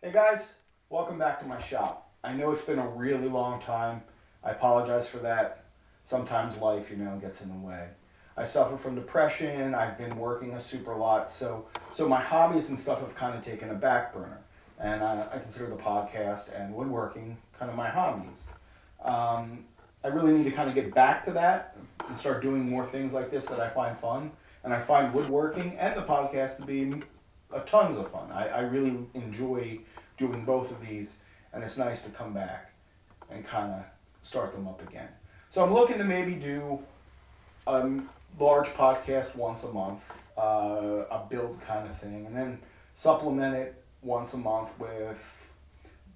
Hey guys, welcome back to my shop. I know it's been a really long time. I apologize for that. Sometimes life, gets in the way. I suffer from depression. I've been working a super lot, so my hobbies and stuff have kind of taken a back burner. And I consider the podcast and woodworking kind of my hobbies. I really need to kind of get back to that and start doing more things like this that I find fun. And I find woodworking and the podcast to be tons of fun. I really enjoy doing both of these, and it's nice to come back and kind of start them up again. So I'm looking to maybe do a large podcast once a month, a build kind of thing, and then supplement it once a month with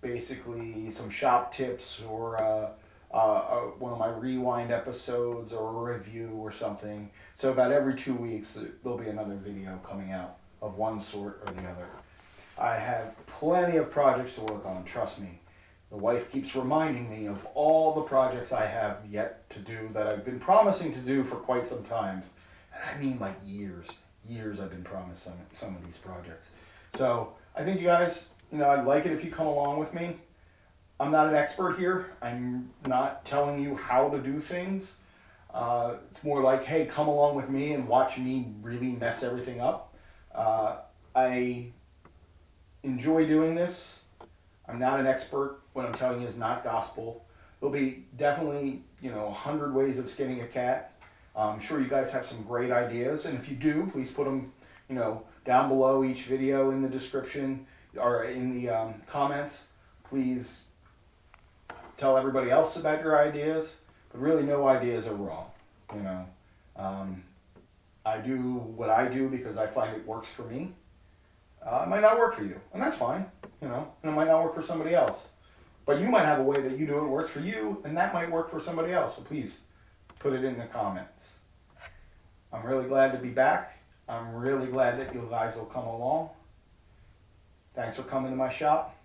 basically some shop tips or one of my rewind episodes or a review or something. So about every 2 weeks there'll be another video coming out of one sort or the other. I have plenty of projects to work on, trust me. The wife keeps reminding me of all the projects I have yet to do that I've been promising to do for quite some time. And I mean like years I've been promised some of these projects. So I think you guys, I'd like it if you come along with me. I'm not an expert here. I'm not telling you how to do things. It's more like, hey, come along with me and watch me really mess everything up. I enjoy doing this. I'm not an expert. What I'm telling you is not gospel. There'll be definitely, 100 ways of skinning a cat. I'm sure you guys have some great ideas, and if you do, please put them, down below each video in the description or in the comments. Please tell everybody else about your ideas, but really no ideas are wrong, I do what I do because I find it works for me. It might not work for you, and that's fine, and it might not work for somebody else. But you might have a way that you do it works for you, and that might work for somebody else, so please put it in the comments. I'm really glad to be back. I'm really glad that you guys will come along. Thanks for coming to my shop.